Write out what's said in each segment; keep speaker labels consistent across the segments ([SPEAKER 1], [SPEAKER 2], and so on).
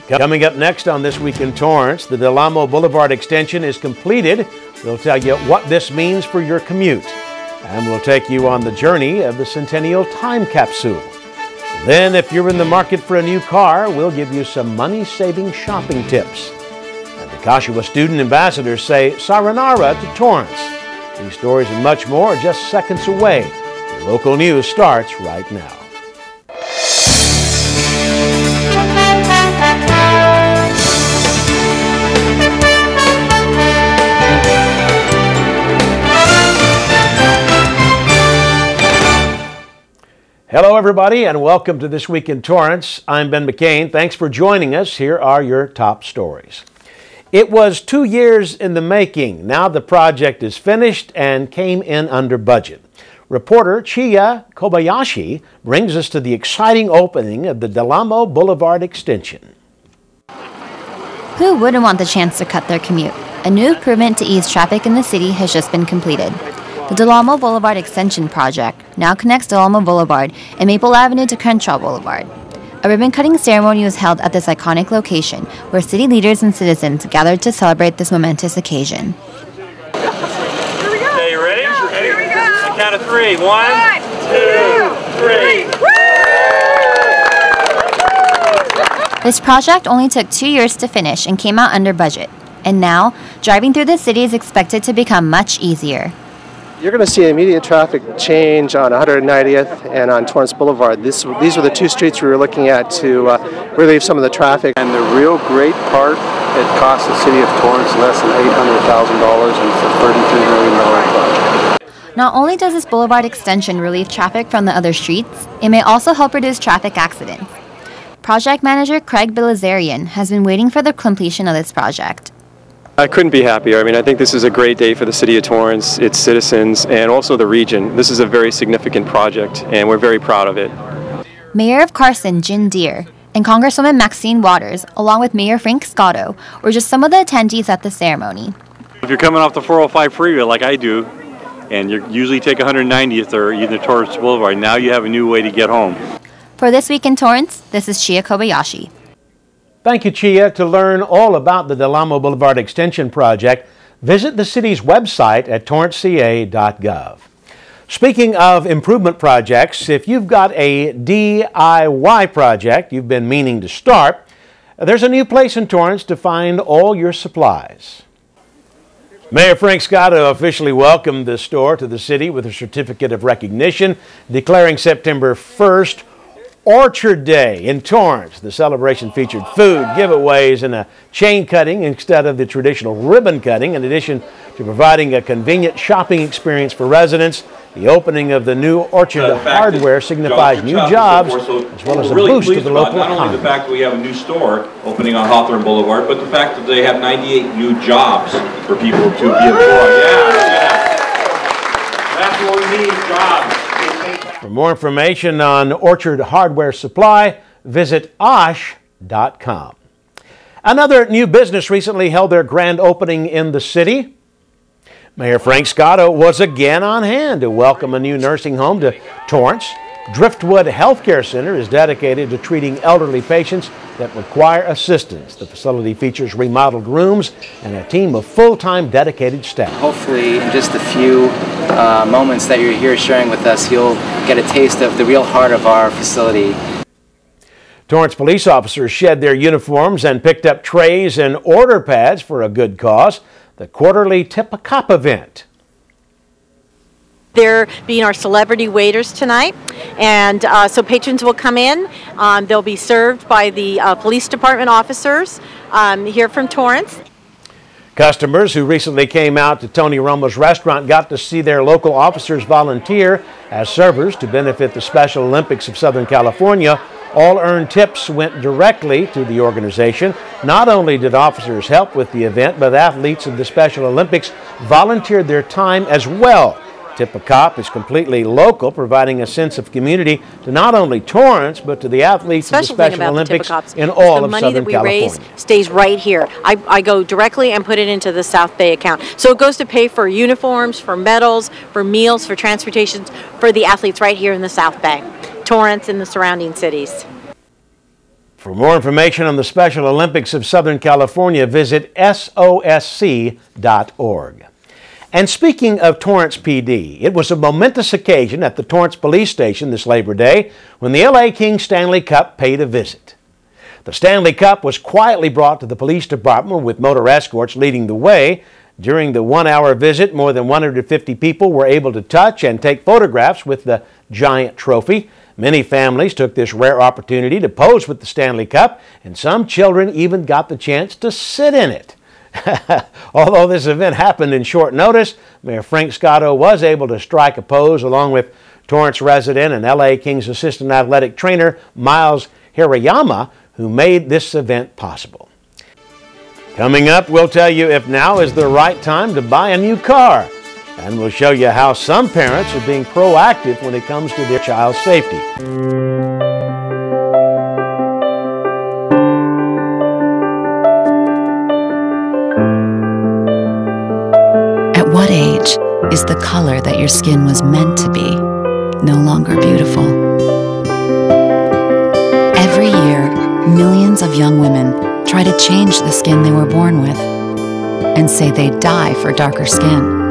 [SPEAKER 1] Coming up next on This Week in Torrance, the Del Amo Boulevard extension is completed. We'll tell you what this means for your commute. And we'll take you on the journey of the Centennial Time Capsule. Then, if you're in the market for a new car, we'll give you some money-saving shopping tips. And the Kashiwa student ambassadors say Sayonara to Torrance. These stories and much more are just seconds away. Your local news starts right now. Hello, everybody, and welcome to This Week in Torrance. I'm Ben McCain. Thanks for joining us. Here are your top stories. It was 2 years in the making. Now the project is finished and came in under budget. Reporter Chia Kobayashi brings us to the exciting opening of the Del Amo Boulevard extension.
[SPEAKER 2] Who wouldn't want the chance to cut their commute? A new improvement to ease traffic in the city has just been completed. The Del Amo Boulevard Extension Project now connects Del Amo Boulevard and Maple Avenue to Crenshaw Boulevard. A ribbon-cutting ceremony was held at this iconic location, where city leaders and citizens gathered to celebrate this momentous occasion.
[SPEAKER 3] Here we go. Okay, you ready? Yeah, here we go. On the count of three. One, two, three.
[SPEAKER 2] This project only took 2 years to finish and came out under budget. And now, driving through the city is expected to become much easier.
[SPEAKER 4] You're going to see immediate traffic change on 190th and on Torrance Boulevard. These were the two streets we were looking at to relieve some of the traffic.
[SPEAKER 5] And the real great part, it cost the city of Torrance less than $800,000 and it's a $33 million project.
[SPEAKER 2] Not only does this boulevard extension relieve traffic from the other streets, it may also help reduce traffic accidents. Project manager Craig Bilazarian has been waiting for the completion of this project.
[SPEAKER 6] I couldn't be happier. I mean, I think this is a great day for the city of Torrance, its citizens, and also the region. This is a very significant project, and we're very proud of it.
[SPEAKER 2] Mayor of Carson, Jin Deere, and Congresswoman Maxine Waters, along with Mayor Frank Scotto, were just some of the attendees at the ceremony.
[SPEAKER 3] If you're coming off the 405 freeway like I do, and you usually take 190th or either Torrance Boulevard, now you have a new way to get home.
[SPEAKER 2] For This Week in Torrance, this is Chia Kobayashi.
[SPEAKER 1] Thank you, Chia. To learn all about the Del Amo Boulevard Extension Project, visit the city's website at torranceca.gov. Speaking of improvement projects, if you've got a DIY project you've been meaning to start, there's a new place in Torrance to find all your supplies. Mayor Frank Scotto officially welcomed the store to the city with a certificate of recognition, declaring September 1st Orchard Day in Torrance. The celebration featured food, giveaways, and a chain cutting instead of the traditional ribbon cutting. In addition to providing a convenient shopping experience for residents, the opening of the new Orchard Hardware signifies new jobs as well as a boost to the local economy.
[SPEAKER 7] Not only the fact that we have a new store opening on Hawthorne Boulevard, but the fact that they have 98 new jobs for people to be employed. Yeah. That's what we need, jobs.
[SPEAKER 1] For more information on Orchard Hardware Supply, visit osh.com. Another new business recently held their grand opening in the city. Mayor Frank Scotto was again on hand to welcome a new nursing home to Torrance. Driftwood Healthcare Center is dedicated to treating elderly patients that require assistance. The facility features remodeled rooms and a team of full-time dedicated staff.
[SPEAKER 8] Hopefully, in just a few moments that you're here sharing with us, you'll get a taste of the real heart of our facility.
[SPEAKER 1] Torrance police officers shed their uniforms and picked up trays and order pads for a good cause, the quarterly Tip a Cop event.
[SPEAKER 9] They're being our celebrity waiters tonight, and so patrons will come in. They'll be served by the police department officers here from Torrance.
[SPEAKER 1] Customers who recently came out to Tony Roma's restaurant got to see their local officers volunteer as servers to benefit the Special Olympics of Southern California. All earned tips went directly to the organization. Not only did officers help with the event, but athletes of the Special Olympics volunteered their time as well. Tip a Cop is completely local, providing a sense of community to not only Torrance, but to the athletes of the Special Olympics in all of Southern California. The money that we raise
[SPEAKER 9] stays right here. I go directly and put it into the South Bay account. So it goes to pay for uniforms, for medals, for meals, for transportation, for the athletes right here in the South Bay, Torrance and the surrounding cities.
[SPEAKER 1] For more information on the Special Olympics of Southern California, visit sosc.org. And speaking of Torrance PD, it was a momentous occasion at the Torrance Police Station this Labor Day when the LA Kings Stanley Cup paid a visit. The Stanley Cup was quietly brought to the police department with motor escorts leading the way. During the one-hour visit, more than 150 people were able to touch and take photographs with the giant trophy. Many families took this rare opportunity to pose with the Stanley Cup, and some children even got the chance to sit in it. Although this event happened in short notice, Mayor Frank Scotto was able to strike a pose along with Torrance resident and LA Kings assistant athletic trainer Miles Hirayama, who made this event possible. Coming up, we'll tell you if now is the right time to buy a new car. And we'll show you how some parents are being proactive when it comes to their child's safety.
[SPEAKER 10] At what age is the color that your skin was meant to be no longer beautiful? Every year, millions of young women try to change the skin they were born with and say they die for darker skin.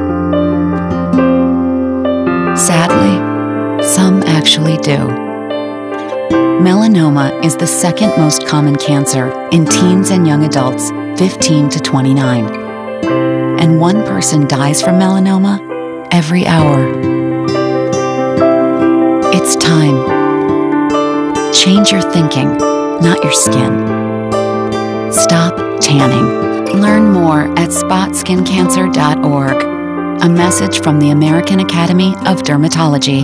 [SPEAKER 10] Sadly, some actually do. Melanoma is the second most common cancer in teens and young adults 15 to 29. And one person dies from melanoma every hour. It's time. Change your thinking, not your skin. Stop tanning. Learn more at spotskincancer.org. A message from the American Academy of Dermatology.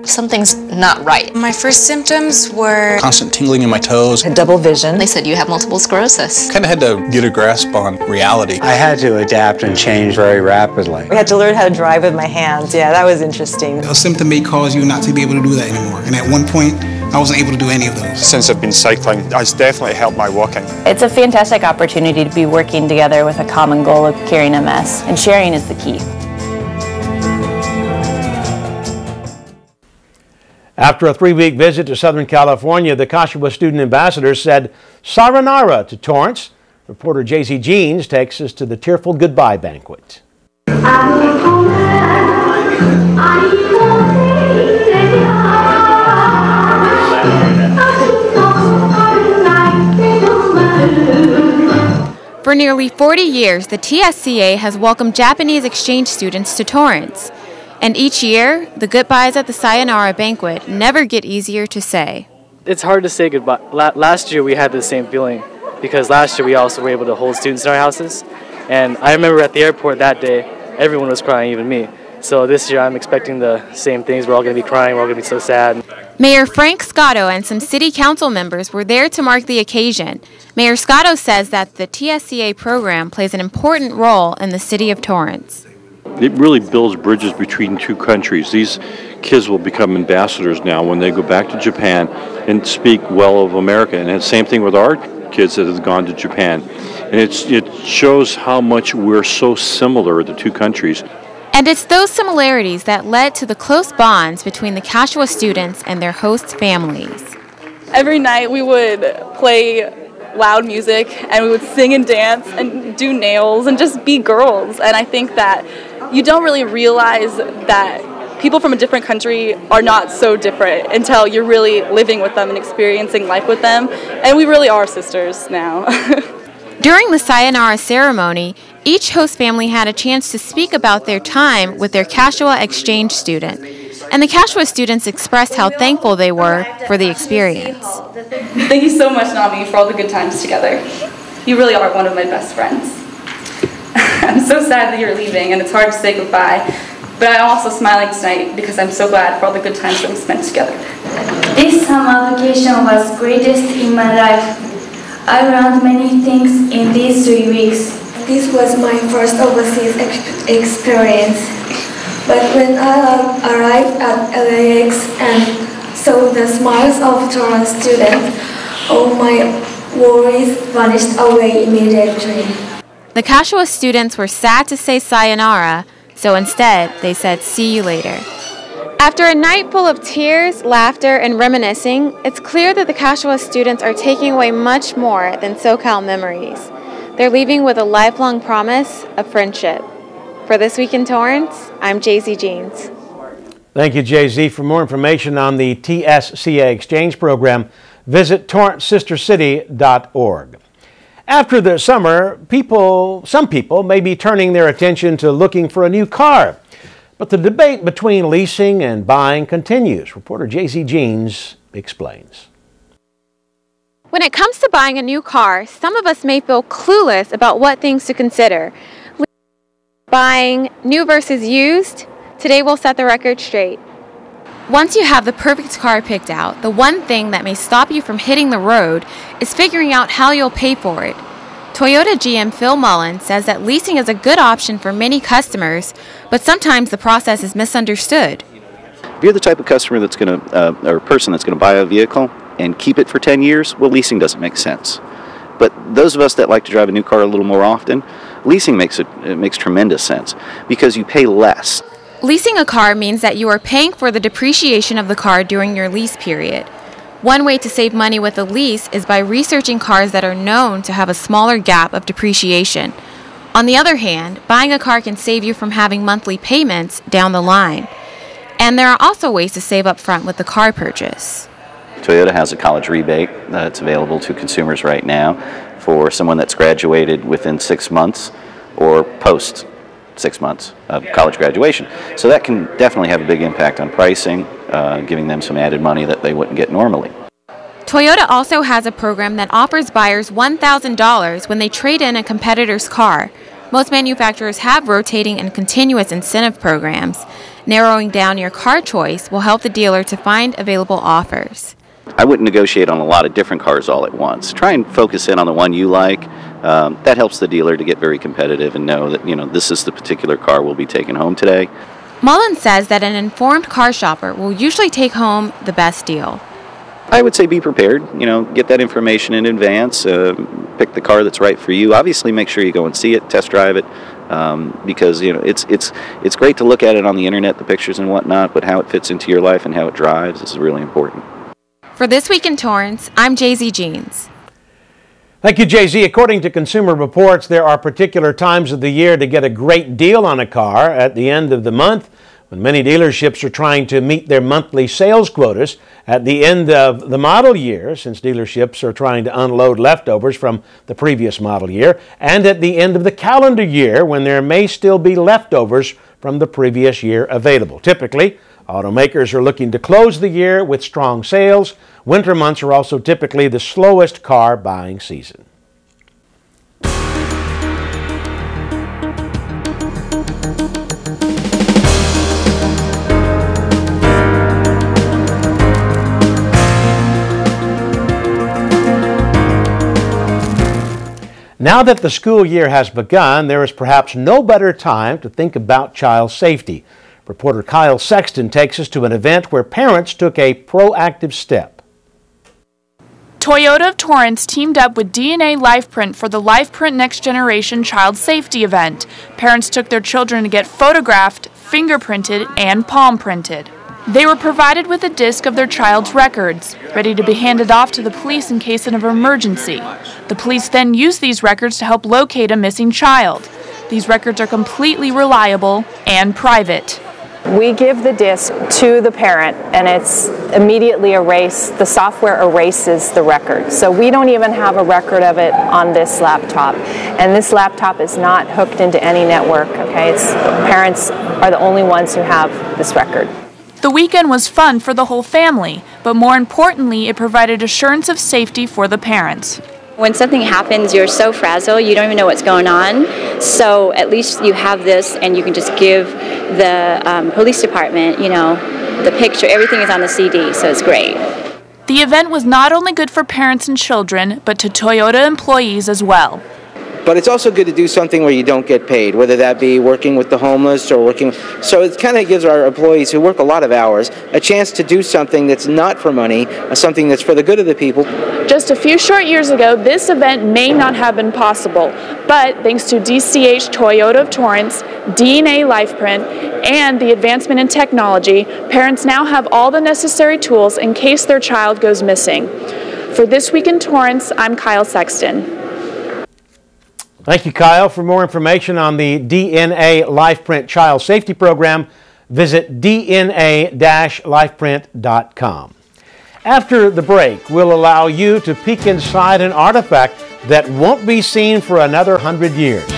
[SPEAKER 11] Something's not right.
[SPEAKER 12] My first symptoms were
[SPEAKER 13] constant tingling in my toes.
[SPEAKER 11] Had double vision. They said you have multiple sclerosis.
[SPEAKER 13] Kind of had to get a grasp on reality.
[SPEAKER 14] I had to adapt and change very rapidly.
[SPEAKER 15] I had to learn how to drive with my hands. Yeah, that was interesting.
[SPEAKER 16] A symptom may cause you not to be able to do that anymore. And at one point, I wasn't able to do any of those.
[SPEAKER 17] Since I've been cycling, it's definitely helped my walking.
[SPEAKER 18] It's a fantastic opportunity to be working together with a common goal of curing MS, and sharing is the key.
[SPEAKER 1] After a 3-week visit to Southern California, the Kashiwa student ambassador said Sayonara to Torrance. Reporter J.C. Jeans takes us to the tearful goodbye banquet.
[SPEAKER 19] For nearly 40 years, the TSCA has welcomed Japanese exchange students to Torrance. And each year, the goodbyes at the Sayonara Banquet never get easier to say.
[SPEAKER 20] It's hard to say goodbye. Last year we had the same feeling because last year we also were able to hold students in our houses. And I remember at the airport that day, everyone was crying, even me. So this year I'm expecting the same things. We're all going to be crying. We're all going to be so sad.
[SPEAKER 19] Mayor Frank Scotto and some city council members were there to mark the occasion. Mayor Scotto says that the TSCA program plays an important role in the city of Torrance.
[SPEAKER 3] It really builds bridges between two countries. These kids will become ambassadors now when they go back to Japan and speak well of America. And it's the same thing with our kids that have gone to Japan. And it shows how much we're so similar, the two countries.
[SPEAKER 19] And it's those similarities that led to the close bonds between the Kashiwa students and their host families.
[SPEAKER 21] Every night we would play loud music and we would sing and dance and do nails and just be girls. And I think that you don't really realize that people from a different country are not so different until you're really living with them and experiencing life with them. And we really are sisters now.
[SPEAKER 19] During the Sayonara ceremony, each host family had a chance to speak about their time with their Kashiwa exchange student. And the Kashiwa students expressed how thankful they were for the experience.
[SPEAKER 21] Thank you so much, Nami, for all the good times together. You really are one of my best friends. I'm so sad that you're leaving, and it's hard to say goodbye. But I'm also smiling tonight because I'm so glad for all the good times that we spent together.
[SPEAKER 22] This summer vacation was greatest in my life. I learned many things in these 3 weeks.
[SPEAKER 23] This was my first overseas experience. But when I arrived at LAX and saw the smiles of Torrance students, all my worries vanished away immediately.
[SPEAKER 19] The Kashiwa students were sad to say sayonara, so instead they said see you later. After a night full of tears, laughter, and reminiscing, it's clear that the Kashiwa students are taking away much more than SoCal memories. They're leaving with a lifelong promise of friendship. For This Week in Torrance, I'm Jay-Z Jeans.
[SPEAKER 1] Thank you, Jay-Z. For more information on the TSCA Exchange Program, visit torrancesistercity.org. After the summer, some people may be turning their attention to looking for a new car. But the debate between leasing and buying continues. Reporter Jay-Z Jeans explains.
[SPEAKER 19] When it comes to buying a new car, some of us may feel clueless about what things to consider. Buying new versus used? Today we'll set the record straight. Once you have the perfect car picked out, the one thing that may stop you from hitting the road is figuring out how you'll pay for it. Toyota GM Phil Mullen says that leasing is a good option for many customers, but sometimes the process is misunderstood.
[SPEAKER 4] If you're the type of customer that's going to, or person that's going to buy a vehicle and keep it for 10 years, well, leasing doesn't make sense. But those of us that like to drive a new car a little more often, leasing makes tremendous sense because you pay less.
[SPEAKER 19] Leasing a car means that you are paying for the depreciation of the car during your lease period. One way to save money with a lease is by researching cars that are known to have a smaller gap of depreciation. On the other hand, buying a car can save you from having monthly payments down the line. And there are also ways to save up front with the car purchase.
[SPEAKER 4] Toyota has a college rebate that's available to consumers right now for someone that's graduated within 6 months or post 6 months of college graduation. So that can definitely have a big impact on pricing, giving them some added money that they wouldn't get normally.
[SPEAKER 19] Toyota also has a program that offers buyers $1,000 when they trade in a competitor's car. Most manufacturers have rotating and continuous incentive programs. Narrowing down your car choice will help the dealer to find available offers.
[SPEAKER 4] I wouldn't negotiate on a lot of different cars all at once. Try and focus in on the one you like. That helps the dealer to get very competitive and know that, this is the particular car we'll be taking home today.
[SPEAKER 19] Mullen says that an informed car shopper will usually take home the best deal.
[SPEAKER 4] I would say be prepared, get that information in advance, pick the car that's right for you. Obviously make sure you go and see it, test drive it, because it's great to look at it on the internet, the pictures and whatnot, but how it fits into your life and how it drives is really important.
[SPEAKER 19] For This Week in Torrance, I'm Jay-Z Jeans.
[SPEAKER 1] Thank you, Jay-Z. According to Consumer Reports, there are particular times of the year to get a great deal on a car. At the end of the month, when many dealerships are trying to meet their monthly sales quotas. At the end of the model year, since dealerships are trying to unload leftovers from the previous model year. And at the end of the calendar year, when there may still be leftovers from the previous year available. Typically, automakers are looking to close the year with strong sales. Winter months are also typically the slowest car buying season. Now that the school year has begun, there is perhaps no better time to think about child safety. Reporter Kyle Sexton takes us to an event where parents took a proactive step.
[SPEAKER 5] Toyota of Torrance teamed up with DNA Lifeprint for the Lifeprint Next Generation Child Safety event. Parents took their children to get photographed, fingerprinted, and palm printed. They were provided with a disc of their child's records, ready to be handed off to the police in case of an emergency. The police then used these records to help locate a missing child. These records are completely reliable and private.
[SPEAKER 18] We give the disc to the parent and it's immediately erased. The software erases the record. So we don't even have a record of it on this laptop. And this laptop is not hooked into any network, okay? Parents are the only ones who have this record.
[SPEAKER 5] The weekend was fun for the whole family, but more importantly, it provided assurance of safety for the parents.
[SPEAKER 6] When something happens, you're so frazzled, you don't even know what's going on. So at least you have this and you can just give the police department, the picture, everything is on the CD, so it's great.
[SPEAKER 5] The event was not only good for parents and children, but to Toyota employees as well.
[SPEAKER 2] But it's also good to do something where you don't get paid, whether that be working with the homeless or working. So it kind of gives our employees who work a lot of hours a chance to do something that's not for money, something that's for the good of the people.
[SPEAKER 5] Just a few short years ago, this event may not have been possible, but thanks to DCH Toyota of Torrance, DNA Lifeprint, and the advancement in technology, parents now have all the necessary tools in case their child goes missing. For This Week in Torrance, I'm Kyle Sexton.
[SPEAKER 1] Thank you, Kyle. For more information on the DNA Lifeprint Child Safety Program, visit dna-lifeprint.com. After the break, we'll allow you to peek inside an artifact that won't be seen for another 100 years.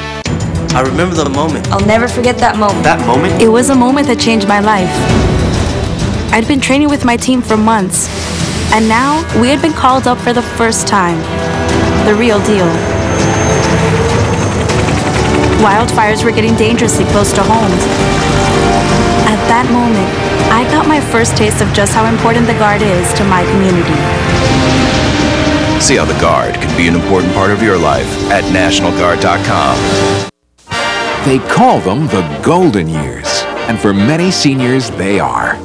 [SPEAKER 7] I remember the moment.
[SPEAKER 8] I'll never forget that moment.
[SPEAKER 7] That moment?
[SPEAKER 8] It was a moment that changed my life. I'd been training with my team for months, and now we had been called up for the first time. The real deal. Wildfires were getting dangerously close to homes. At that moment, I got my first taste of just how important the Guard is to my community.
[SPEAKER 24] See how the Guard can be an important part of your life at NationalGuard.com.
[SPEAKER 25] They call them the golden years, and for many seniors, they are.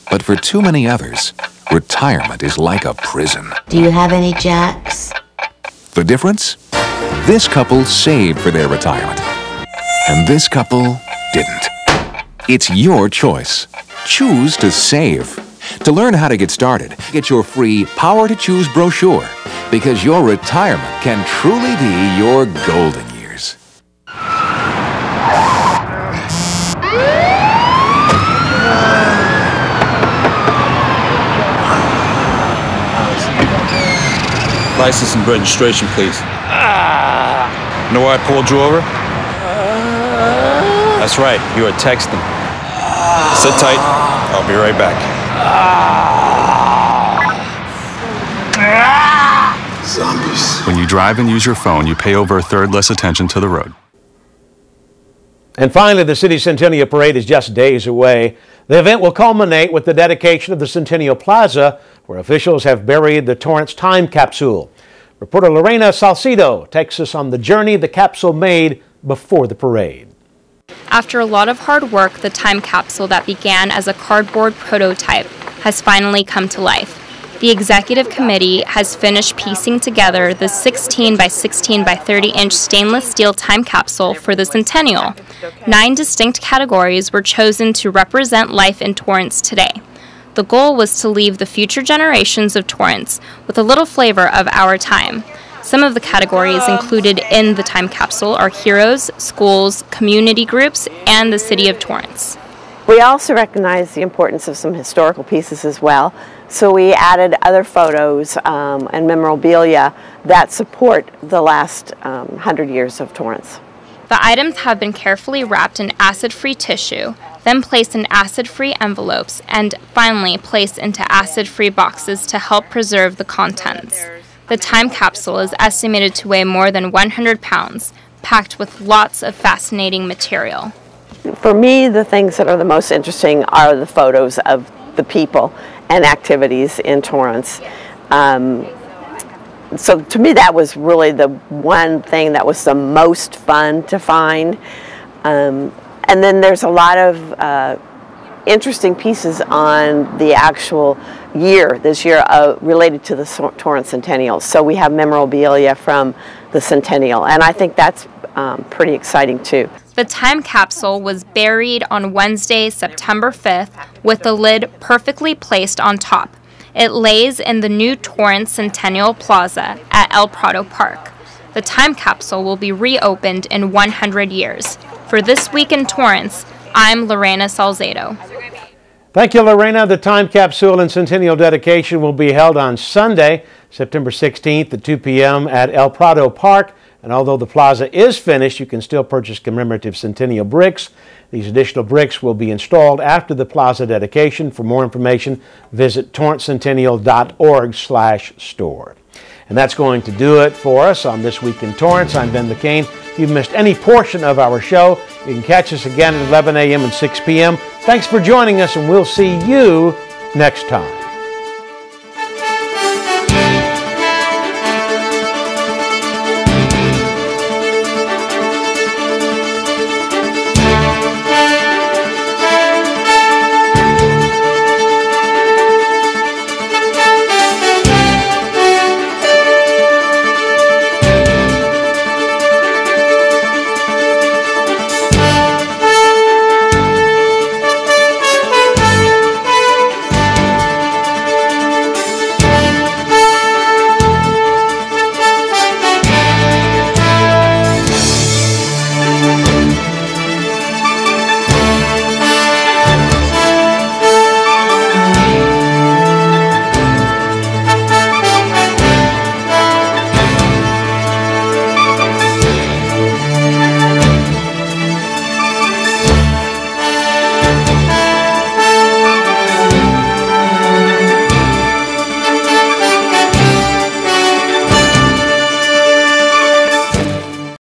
[SPEAKER 25] But for too many others, retirement is like a prison.
[SPEAKER 26] Do you have any jacks?
[SPEAKER 25] The difference? This couple saved for their retirement, and this couple didn't. It's your choice. Choose to save. To learn how to get started, get your free Power to Choose brochure, because your retirement can truly be your golden years.
[SPEAKER 27] License and registration, please. Know why I pulled you over? That's right, you were texting. Sit tight, I'll be right back. Zombies.
[SPEAKER 28] When you drive and use your phone, you pay over a third less attention to the road.
[SPEAKER 1] And finally, the City Centennial Parade is just days away. The event will culminate with the dedication of the Centennial Plaza, where officials have buried the Torrance Time Capsule. Reporter Lorena Salcido takes us on the journey the capsule made before the parade.
[SPEAKER 29] After a lot of hard work, the time capsule that began as a cardboard prototype has finally come to life. The executive committee has finished piecing together the 16 by 16 by 30 inch stainless steel time capsule for the Centennial. 9 distinct categories were chosen to represent life in Torrance today. The goal was to leave the future generations of Torrance with a little flavor of our time. Some of the categories included in the time capsule are heroes, schools, community groups, and the city of Torrance.
[SPEAKER 9] We also recognize the importance of some historical pieces as well, so we added other photos and memorabilia that support the last 100 years of Torrance.
[SPEAKER 29] The items have been carefully wrapped in acid-free tissue, then placed in acid-free envelopes, and finally placed into acid-free boxes to help preserve the contents. The time capsule is estimated to weigh more than 100 pounds, packed with lots of fascinating material.
[SPEAKER 9] For me, the things that are the most interesting are the photos of the people and activities in Torrance. So to me, that was really the one thing that was the most fun to find. And then there's a lot of interesting pieces on the actual year, this year, related to the Torrance Centennial. So we have memorabilia from the Centennial, and I think that's pretty exciting too.
[SPEAKER 29] The time capsule was buried on Wednesday, September 5th, with the lid perfectly placed on top. It lays in the new Torrance Centennial Plaza at El Prado Park. The time capsule will be reopened in 100 years. For This Week in Torrance, I'm Lorena Salcedo.
[SPEAKER 1] Thank you, Lorena. The time capsule and Centennial dedication will be held on Sunday, September 16th at 2 p.m. at El Prado Park. And although the plaza is finished, you can still purchase commemorative Centennial bricks. These additional bricks will be installed after the plaza dedication. For more information, visit torrancecentennial.org/store. And that's going to do it for us on This Week in Torrance. I'm Ben McCain. If you've missed any portion of our show, you can catch us again at 11 a.m. and 6 p.m. Thanks for joining us, and we'll see you next time.